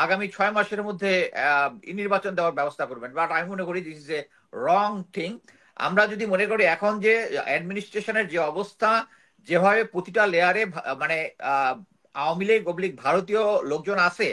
আগামী 6 মাসের মধ্যে নির্বাচন দেওয়ার ব্যবস্থা করবেন, বাট আমি মনে করি this is a wrong thing. আমরা যদি মনে করি এখন যে অ্যাডমিনিস্ট্রেশনের যে অবস্থা, যেভাবে প্রতিটা লেয়ারে মানে আওয়ামী লীগ অবলিক ভারতীয় লোকজন আছে,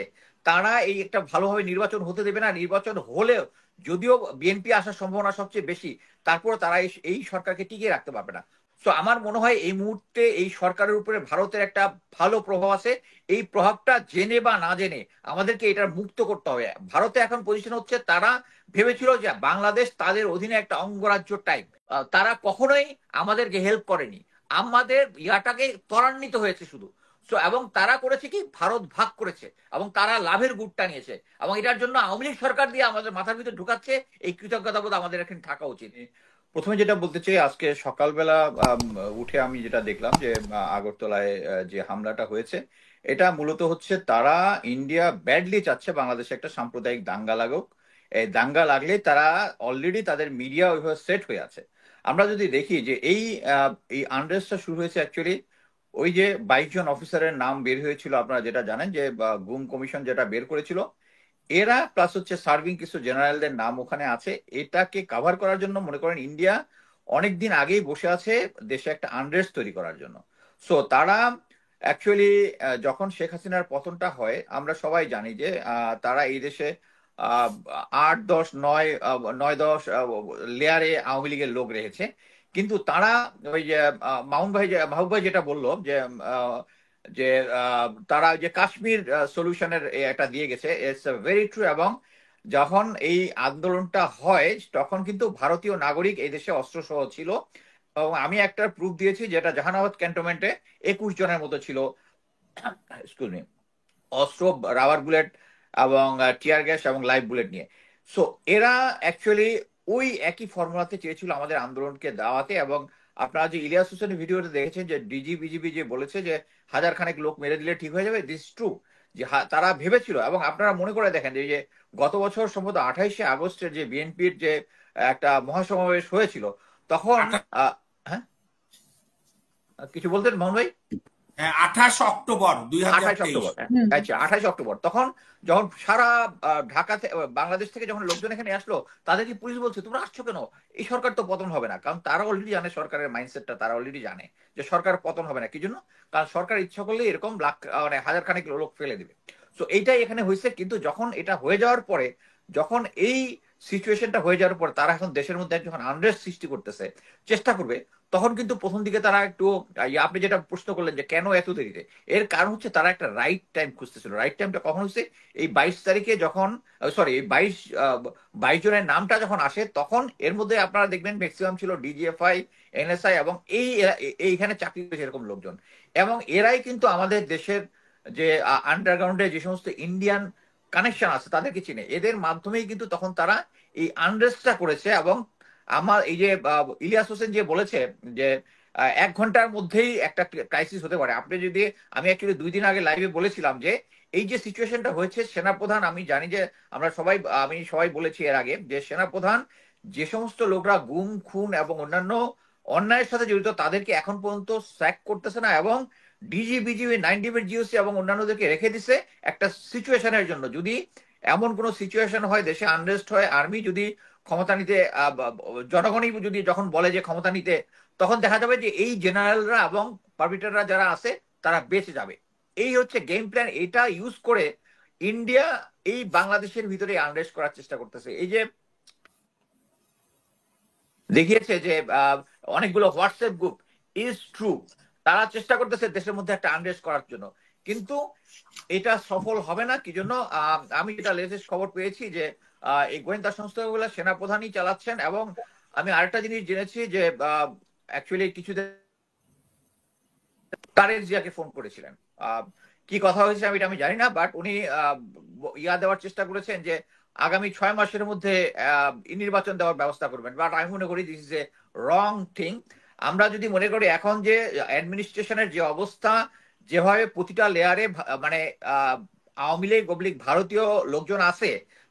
তারা এই একটা ভালোভাবে নির্বাচন হতে দেবে না। নির্বাচন হলেও যদিও বিএনপি আসার সম্ভাবনা সবচেয়ে বেশি, তারপর তারা এই সরকারকে টিকিয়ে রাখতে পারবে না। তো আমার মনে হয় এই মুহূর্তে এই সরকারের উপরে ভারতের একটা ভালো প্রভাব আছে। এই প্রভাবটা জেনে বা না জেনে আমাদেরকে এটার মুক্ত করতে হবে। ভারতে এখন পজিশন হচ্ছে, তারা ভেবেছিল যে বাংলাদেশ তাদের অধীনে একটা অঙ্গরাজ্য টাইপ, তারা কখনোই আমাদেরকে হেল্প করেনি, আমাদের ইয়াটাকে ত্বরান্বিত হয়েছে শুধু। এবং তারা করেছে কি, ভারত ভাগ করেছে এবং তারা লাভের গুড়টা নিয়েছে, এবং এটার জন্য আওয়ামী লীগ সরকার দিয়ে আমাদের মাথার ভিতরে ঢুকাচ্ছে। এই কৃতজ্ঞতা বোধ আমাদের এখানে থাকা উচিত। প্রথমে যেটা বলতে চাই, আজকে সকালবেলা উঠে আমি যেটা দেখলাম যে আগরতলায় যে হামলাটা হয়েছে, এটা মূলত হচ্ছে তারা ইন্ডিয়া ব্যাডলি চাচ্ছে বাংলাদেশে একটা সাম্প্রদায়িক দাঙ্গা লাগুক। এই দাঙ্গা লাগলে তারা অলরেডি তাদের মিডিয়া ওইভাবে সেট হয়ে আছে। আমরা যদি দেখি যে এই আনরেস্টটা শুরু হয়েছে অ্যাকচুয়ালি ওই যে 22 জন অফিসারের নাম বের হয়েছিল, আপনারা যেটা জানেন যে গুম কমিশন যেটা বের করেছিল, এরা প্লাস হচ্ছে সার্ভিং কিছু জেনারেলদের নাম ওখানে আছে। এটাকে কাভার করার জন্য মনে করেন ইন্ডিয়া অনেকদিন আগেই বসে আছে দেশে একটা আনরেস্ট তৈরি করার জন্য। সো তারা অ্যাকচুয়ালি যখন শেখ হাসিনার পতনটা হয়, আমরা সবাই জানি যে তারা এই দেশে 8, 10, 9, 10 লেয়ারে আওয়ামী লীগের লোক রেখেছে। কিন্তু তারা ওই যে মাহবুব ভাই যেটা বললো যে যে তারা যে কাশ্মীর সলিউশনের একটা দিয়ে গেছে, ইটস ভেরি ট্রু। এবং যখন এই আন্দোলনটা হয় তখন কিন্তু ভারতীয় নাগরিক এই দেশে অস্ত্র সহ ছিল, এবং আমি একটা প্রুফ দিয়েছি যেটা জাহানাবাদ ক্যান্টনমেন্টে 21 জনের মতো ছিল, এক্সকিউজ মি, অস্ত্র, রাবার বুলেট এবং টিয়ার গ্যাস এবং লাইভ বুলেট নিয়ে। সো এরা অ্যাকচুয়ালি ওই একই ফর্মুলাতে চেয়েছিল আমাদের আন্দোলনকে দাওয়াতে। এবং আপনারা যে ইলিয়াস হোসেনের ভিডিওতে দেখেছেন যে ডিজি বিজিবি যে বলেছে যে 1000 খানেক লোক মেরে দিলে ঠিক হয়ে যাবে, দিস ট্রু। যে তারা ভেবেছিল। এবং আপনারা মনে করে দেখেন যে গত বছর সম্ভবত 28শে আগস্টের যে বিএনপির যে একটা মহাসমাবেশ হয়েছিল, তখন হ্যাঁ কিছু বলতেন মোহন ভাই? 28 অক্টোবর 28 অক্টোবর, আচ্ছা 28 অক্টোবর, তখন যখন সারা ঢাকা বাংলাদেশ থেকে যখন লোকজন এখানে আসলো, তাদেরকে পুলিশ বলছে তোমরা আসছো কেন, এই সরকার তো পতন হবে না। কারণ তারা অলরেডি জানে, সরকারের মাইন্ডসেটটা তারা অলরেডি জানে যে সরকার পতন হবে না। কি জন্য? কারণ সরকার ইচ্ছা করলে এরকম লাখ মানে 1000 খানেক লোক ফেলে দিবে। তো এইটাই এখানে হয়েছে। কিন্তু যখন এটা হয়ে যাওয়ার পরে, যখন এই সিচুয়েশনটা হয়ে যাওয়ার পর তারা এখন দেশের মধ্যে যখন আনরেস্ট সৃষ্টি করতেছে, চেষ্টা করবে, তখন কিন্তু প্রথম দিকে তারা একটু আপনি যেটা প্রশ্ন করলেন যে কেন এত দেরিতে, এর কারণ হচ্ছে তারা একটা রাইট টাইম খুঁজতেছিল। রাইট টাইমটা কখন হচ্ছে? এই 22 তারিখে যখন, সরি, এই 22 জনের নামটা যখন আসে, তখন এর মধ্যে আপনারা দেখবেন ম্যাক্সিমাম ছিল ডিজিএফআই, এনএসআই এবং এইখানে চাকরি করেছে এরকম লোকজন। এবং এরাই কিন্তু আমাদের দেশের যে আন্ডারগ্রাউন্ডে যে সমস্ত ইন্ডিয়ান কানেকশন আছে তাদেরকে চিনে। এদের মাধ্যমেই কিন্তু তখন তারা এই আনরেস্টটা করেছে। এবং আমার এই যে ইলিয়াস হোসেন যে বলেছে যে 1 ঘন্টার মধ্যেই একটা ক্রাইসিস হতে পারে। আপনি যদি, আমি অ্যাকচুয়ালি 2 দিন আগে লাইভে বলেছিলাম যে এই যে সিচুয়েশনটা হয়েছে, সেনাপ্রধান, আমি জানি যে আমি সবাই বলেছি এর আগে যে সেনাপ্রধান যে সমস্ত লোকরা গুম খুন এবং অন্যান্য অন্যায়ের সাথে জড়িত তাদেরকে এখন পর্যন্ত স্যাক করতেছে না। এবং ডিজি বিজিবি 9 ডিবির জিওসি এবং অন্যান্যদেরকে রেখে দিছে একটা সিচুয়েশনের জন্য। যদি এমন কোন সিচুয়েশন হয়, দেশে আনরেস্ট হয়, আর্মি যদি ক্ষমতা নিতে, জনগণই যদি যখন বলে যে ক্ষমতা নিতে, তখন দেখা যাবে যে এই জেনারেলরা এবং পারপিটররা যারা আছে তারা বেঁচে যাবে। এই হচ্ছে গেম প্ল্যান। এটা ইউজ করে ইন্ডিয়া এই বাংলাদেশের ভিতরে আনরেস্ট করার চেষ্টা করতেছে। এই যে দেখিয়েছে যে অনেকগুলো হোয়াটসঅ্যাপ গ্রুপ, ইজ ট্রু, তারা চেষ্টা করতেছে দেশের মধ্যে একটা আনরেস্ট করার জন্য। কিন্তু এটা সফল হবে না। কি জন্য? আমি যেটা লেটেস্ট খবর পেয়েছি যে এই গোয়েন্দা সংস্থাগুলো সেনাপ্রধানই চালাচ্ছেন। এবং আমি আরেকটা জিনিস জেনেছি যে অ্যাকচুয়ালি কিছুদিন তারেক জিয়াকে ফোন করেছিলেন। কি কথা হয়েছে আমি জানি না, বাট উনি দেওয়ার চেষ্টা করেছেন যে আগামী 6 মাসের মধ্যে নির্বাচন দেওয়ার ব্যবস্থা করবেন, বাট আমি মনে করি this is a wrong thing. আমরা যদি মনে করি এখন যে অ্যাডমিনিস্ট্রেশনের যে অবস্থা, যেভাবে প্রতিটা লেয়ারে মানে আওয়ামী লীগ অবলিক ভারতীয় লোকজন আছে,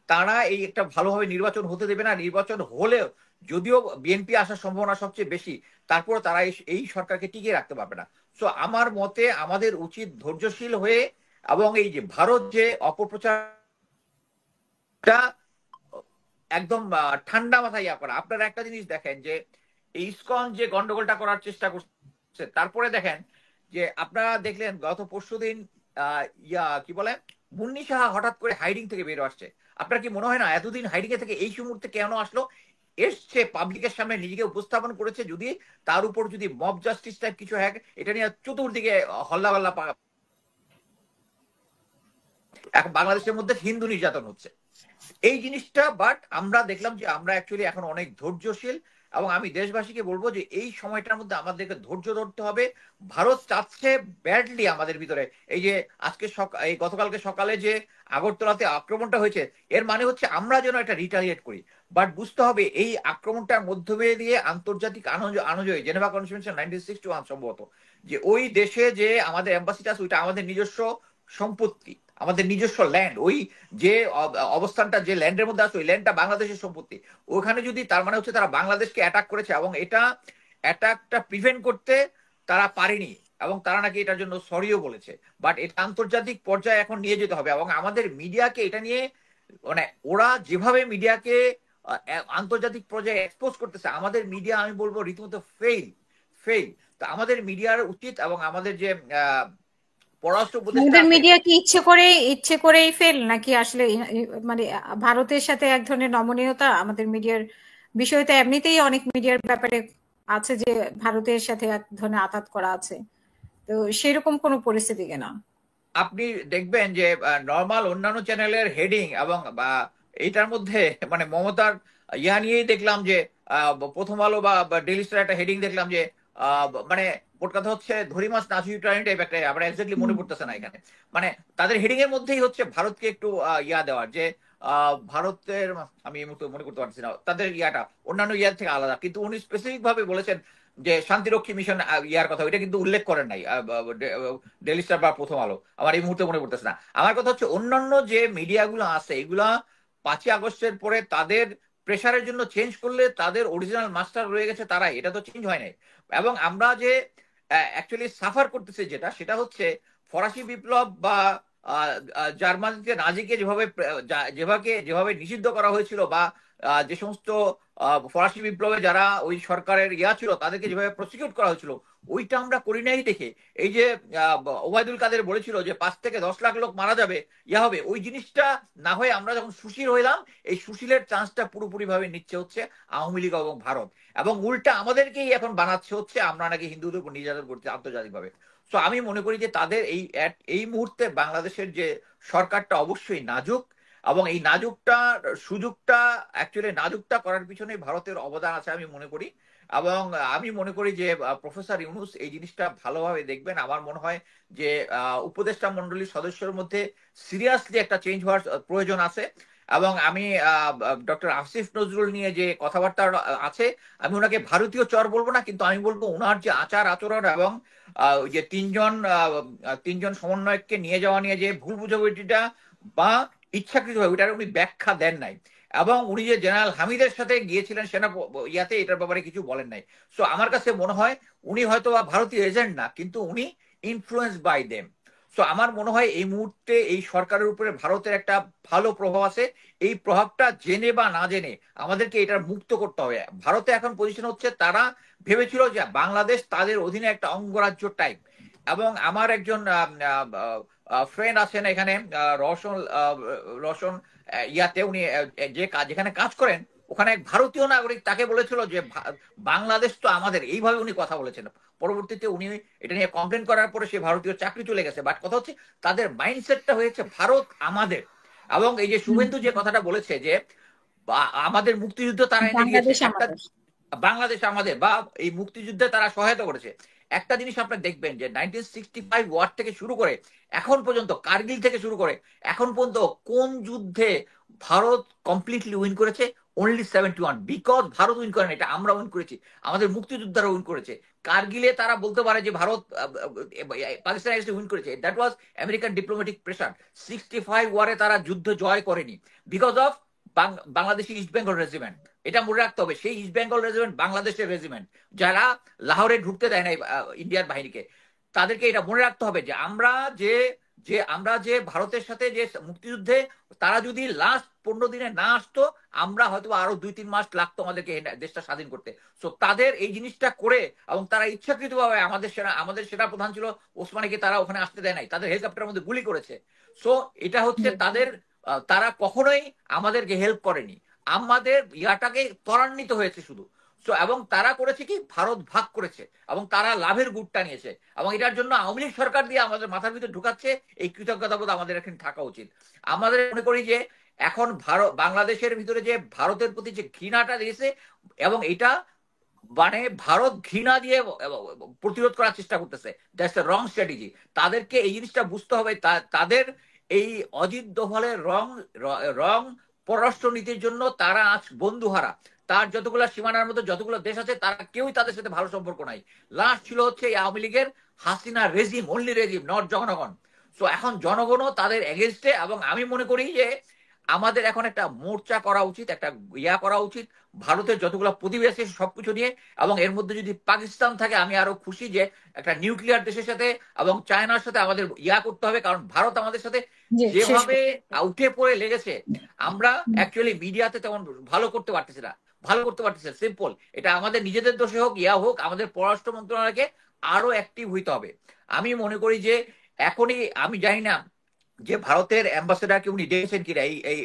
তারা এই একটা ভালোভাবে নির্বাচন হতে দেবে না। নির্বাচন হলেও যদিও বিএনপি আসার সম্ভাবনা সবচেয়ে বেশি, তারপর তারা এই সরকারকে টিকিয়ে রাখতে পারবে না। সো আমার মতে আমাদের উচিত ধৈর্যশীল হয়ে, এবং এই যে ভারত যে অপপ্রচার টা একদম ঠান্ডা মাথায় ইয়া করা। আপনারা একটা জিনিস দেখেন যে এই ইসকন যে গন্ডগোলটা করার চেষ্টা করছে, তারপরে দেখেন যে আপনারা দেখলেন গত পরশুদিন কি বলে মুন্নি সাহা হঠাৎ করে হাইডিং থেকে বের আসছে। আপনার কি মনে হয় না এতদিন হাইডিং এ থেকে এই মুহূর্তে কেন আসলো? এসছে, পাবলিকের সামনে নিজেকে উপস্থাপন করেছে, যদি তার উপর যদি মব জাস্টিস টাইপ কিছু হয়, এটা নিয়ে চতুর্দিকে হল্লা হল্লা এখন বাংলাদেশের মধ্যে হিন্দু নির্যাতন হচ্ছে এই জিনিসটা। বাট আমরা দেখলাম যে আমরা অ্যাকচুয়ালি এখন অনেক ধৈর্যশীল, এবং আমি দেশবাসীকে বলবো যে এই সময়টার মধ্যে আমাদেরকে ধৈর্য ধরতে হবে। ভারত চাচ্ছে ব্যাডলি আমাদের ভিতরে, এই যে আজকে এই গতকালকে সকালে যে আগরতলাতে আক্রমণটা হয়েছে, এর মানে হচ্ছে আমরা যেন এটা রিটালিয়েট করি। বাট বুঝতে হবে এই আক্রমণটার মধ্যে দিয়ে আন্তর্জাতিক অনুযায়ী জেনেভা কনভেনশন 1961 সম্ভবত, যে ওই দেশে যে আমাদের এম্বাসিটা আছে ওইটা আমাদের নিজস্ব সম্পত্তি, আমাদের নিজস্ব ল্যান্ড। ওই যে অবস্থানটা যে ল্যান্ডের মধ্যে আছে ওই ল্যান্ডটা বাংলাদেশের সম্পত্তি। ওখানে যদি তার মানে হচ্ছে তারা বাংলাদেশকে অ্যাটাক করেছে, এবং এটা অ্যাটাকটা প্রিভেন্ট করতে তারা পারেনি, এবং তারা নাকি এটার জন্য সরিও বলেছে। বাট এটা আন্তর্জাতিক পর্যায়ে এখন নিয়ে যেতে হবে, এবং আমাদের মিডিয়াকে এটা নিয়ে মানে ওরা যেভাবে মিডিয়াকে আন্তর্জাতিক পর্যায়ে এক্সপোজ করতেছে, আমাদের মিডিয়া আমি বলবো রীতিমতো ফেইল ফেইল। তো আমাদের মিডিয়ার উচিত, এবং আমাদের যে পররাষ্ট্র উপদেষ্টা আমাদের আছে। মিডিয়া কি ইচ্ছে করেই ফেল, নাকি আসলে মানে ভারতের সাথে এক ধরনের নমনীয়তা আমাদের মিডিয়ার বিষয়টা? এমনিতেই অনেক মিডিয়ার ব্যাপারে আছে যে ভারতের সাথে এক ধরনের আঘাত করা আছে, তো সেরকম কোনো পরিস্থিতি কিনা? আপনি দেখবেন যে নর্মাল অন্যান্য চ্যানেলের হেডিং এবং এইটার মধ্যে মানে মমতার ইয়া নিয়েই দেখলাম যে প্রথম আলো বা ডেইলি স্টার একটা হেডিং দেখলাম যে মানে মোট কথা হচ্ছে ধরি মাছ নাচি টাইপ একটা, আমরা এক্স্যাক্টলি মনে পড়তেছে না এখানে। মানে তাদের হেডিং এর মধ্যেই হচ্ছে ভারতকে একটু ইয়া দেওয়ার, যে ভারতের, আমি এই মুহূর্তে মনে করতে পারছি না তাদের ইয়াটা অন্যান্য ইয়ার থেকে আলাদা, কিন্তু উনি স্পেসিফিক ভাবে বলেছেন যে শান্তিরক্ষী মিশন ইয়ার কথা, ওইটা কিন্তু উল্লেখ করেন নাই ডেইলি স্টার বা প্রথম আলো, আমার এই মুহূর্তে মনে পড়তেছে না। আমার কথা হচ্ছে অন্যান্য যে মিডিয়াগুলো আছে এগুলা 5ই আগস্টের পরে তাদের প্রেসারের জন্য চেঞ্জ করলে তাদের অরিজিনাল মাস্টার রয়ে গেছে তারাই, এটা তো চেঞ্জ হয় নাই। এবং আমরা যে অ্যাকচুয়ালি সাফার করতেছি যেটা, সেটা হচ্ছে ফরাসি বিপ্লব বা জার্মানিতে নাজিকে যেভাবে নিষিদ্ধ করা হয়েছিল, বা যে সমস্ত ফরাসি বিপ্লবে যারা ওই সরকারের ইয়া ছিল তাদেরকে যেভাবে প্রসিকিউট করা হয়েছিল, ওইটা আমরা করি নাই দেখে এই যে ওবায়দুল কাদের বলেছিল যে 5 থেকে 10 লাখ লোক মারা যাবে, ইয়া হবে, ওই জিনিসটা না হয়ে আমরা যখন সুশীল হইলাম, এই সুশীলের চান্সটা পুরোপুরি ভাবে নিচ্ছে হচ্ছে আওয়ামী লীগ এবং ভারত, এবং উল্টা আমাদেরকেই এখন বানাচ্ছে হচ্ছে আমরা নাকি হিন্দুদের উপর নির্যাতন করছি আন্তর্জাতিকভাবে। তো আমি মনে করি যে তাদের এই মুহূর্তে বাংলাদেশের যে সরকারটা অবশ্যই নাজুক, এবং এই সুযোগটা অ্যাকচুয়ালি নাজুকটা করার পিছনে ভারতের অবদান আছে আমি মনে করি। এবং আমি মনে করি যে প্রফেসর ইউনূস এই জিনিসটা ভালোভাবে দেখবেন। আমার মনে হয় যে উপদেষ্টা মন্ডলীর সদস্যের মধ্যে সিরিয়াসলি একটা চেঞ্জ হওয়ার প্রয়োজন আছে। এবং আমি ডক্টর আসিফ নজরুল নিয়ে যে কথাবার্তা আছে, আমি ওনাকে ভারতীয় চর বলবো না, কিন্তু আমি বলবো ওনার যে আচার আচরণ এবং ওই যে তিনজন সমন্বয়ককে নিয়ে যাওয়া নিয়ে যে ভুল বুঝাবুঝিটা বা ইচ্ছাকৃতভাবে ওইটার উনি ব্যাখ্যা দেন নাই, এবং উনি যে জেনারেল হামিদের সাথে গিয়েছিলেন সেনা ইয়াতে, এটার ব্যাপারে কিছু বলেন নাই। সো আমার কাছে মনে হয় উনি হয়তো ভারতীয় এজেন্ট না, কিন্তু উনি ইনফ্লুয়েন্স বাই দেম। সো আমার মনে হয় এই মুহূর্তে এই সরকারের উপরে ভারতের একটা ভালো প্রভাব আছে। এই প্রভাবটা জেনে বা না জেনে আমাদেরকে এটার মুক্ত করতে হবে। ভারতে এখন পজিশন হচ্ছে তারা ভেবেছিল যে বাংলাদেশ তাদের অধীনে একটা অঙ্গরাজ্য টাইপ। এবং আমার একজন ফ্রেন্ড আছেন এখানে রওশন রওশন ইয়াতে, উনি যেখানে কাজ করেন ওখানে এক ভারতীয় নাগরিক তাকে বলেছিল যে বাংলাদেশ তো আমাদের, এইভাবে উনি কথা বলেছেন। পরবর্তীতে উনি এটা নিয়ে কমপ্লেন করার পরে সে ভারতীয় চাকরি চলে গেছে। বাট কথা হচ্ছে তাদের মাইন্ডসেটটা হয়েছে ভারত আমাদের। এবং এই যে শুভেন্দু যে কথাটা বলেছে যে আমাদের মুক্তিযুদ্ধ তারা এনে দিয়েছে, বাংলাদেশ আমাদের, বা এই মুক্তিযুদ্ধে তারা সহায়তা করেছে। একটা জিনিস আপনারা দেখবেন যে 1965 ওয়ার থেকে শুরু করে এখন পর্যন্ত, কার্গিল থেকে শুরু করে এখন পর্যন্ত কোন যুদ্ধে ভারত কমপ্লিটলি উইন করেছে? অনলি 71। বিকজ ভারত উইন করেন, এটা আমরা উইন করেছি, আমাদের মুক্তিযোদ্ধারা উইন করেছে। কার্গিলে তারা বলতে পারে যে ভারত পাকিস্তান উইন করেছে, that was American diplomatic pressure. 65 ওয়ারে তারা যুদ্ধ জয় করেনি because of Bangladeshi east Bengal regiment. এটা মনে রাখতে হবে, সেই ইস্ট বেঙ্গল রেজিমেন্ট বাংলাদেশের রেজিমেন্ট, যারা লাহোরে ঢুকতে দেয় না ইন্ডিয়ার বাহিনীকে। তাদেরকে এটা মনে রাখতে হবে যে আমরা যে যে আমরা যে ভারতের সাথে যে মুক্তিযুদ্ধে তারা যদি লাস্ট 15 দিনে না আসতো, আমরা হয়তো আরো 2-3 মাস লাগতো আমাদেরকে দেশটা স্বাধীন করতে। সো তাদের এই জিনিসটা করে, এবং তারা ইচ্ছাকৃতভাবে আমাদের সেনা প্রধান ছিল ওসমানীকে তারা ওখানে আসতে দেয় নাই, তাদের হেলিকপ্টারের মধ্যে গুলি করেছে। সো এটা হচ্ছে তাদের তারা কখনোই আমাদেরকে হেল্প করেনি, আমাদের ইয়াটাকে ত্বরান্বিত হয়েছে শুধু। সো এবং তারা করেছে কি, ভারত ভাগ করেছে এবং তারা লাভের গুড়টা নিয়েছে, এবং এটার জন্য আওয়ামী লীগ সরকার দিয়ে আমাদের মাথার ভিতরে ঢুকাচ্ছে। এই কৃতজ্ঞতাবোধ আমাদের এখানে থাকা উচিত। আমাদের মনে করি যে এখন ভারত বাংলাদেশের ভিতরে যে ভারতের প্রতি যে ঘৃণাটা দিয়েছে, এবং এটা মানে ভারত ঘৃণা দিয়ে প্রতিরোধ করার চেষ্টা করতেছে, দ্যাটস দ্য রং স্ট্র্যাটেজি। তাদেরকে এই জিনিসটা বুঝতে হবে, তাদের এই অজিত দোভালের রং পররাষ্ট্র নীতির জন্য তারা আজ বন্ধুহারা। তার যতগুলো সীমানার মধ্যে যতগুলো দেশ আছে, তারা কেউই তাদের সাথে ভালো সম্পর্ক নাই। লাস্ট ছিল হচ্ছে এই আওয়ামী লীগের Hasina regime, only regime, not জনগণ। সো এখন জনগণও তাদের এগেনস্টে, এবং আমি মনে করি যে আমাদের এখন একটা মোর্চা করা উচিত, একটা করা উচিত ভারতের যতগুলো প্রতিবেশী সবকিছু নিয়ে। এবং এর মধ্যে যদি পাকিস্তান থাকে, আমি আরো খুশি যে একটা নিউক্লিয়ার দেশের সাথে এবং চায়নার সাথে আমাদের করতে হবে, কারণ ভারত আমাদের সাথে যেভাবে উঠে পড়ে লেগেছে, আমরা অ্যাকচুয়ালি মিডিয়াতে তেমন ভালো করতে পারতেছি না, সিম্পল। এটা আমাদের নিজেদের দোষে হোক হোক, আমাদের পররাষ্ট্র মন্ত্রণালয়কে আরো অ্যাক্টিভ হইতে হবে। আমি মনে করি যে এখনই, আমি জানি না যে ভারতের অ্যাম্বাসেডারকে উনি ডেকেছেন কিনা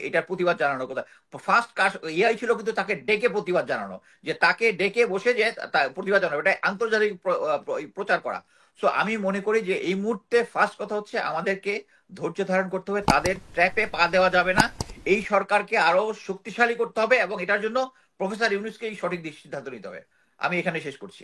এটার প্রতিবাদ জানানোর কথা। ফার্স্ট কাজ ইয়াই ছিল, কিন্তু তাকে ডেকে প্রতিবাদ জানানো, যে তাকে ডেকে বসে যে প্রতিবাদ জানানো, এটা আন্তর্জাতিক প্রচার করা। সো আমি মনে করি যে এই মুহূর্তে ফার্স্ট কথা হচ্ছে আমাদেরকে ধৈর্য ধারণ করতে হবে, তাদের ট্র্যাপে পা দেওয়া যাবে না, এই সরকারকে আরো শক্তিশালী করতে হবে, এবং এটার জন্য প্রফেসর ইউনূসকে সঠিক সিদ্ধান্ত নিতে হবে। আমি এখানে শেষ করছি।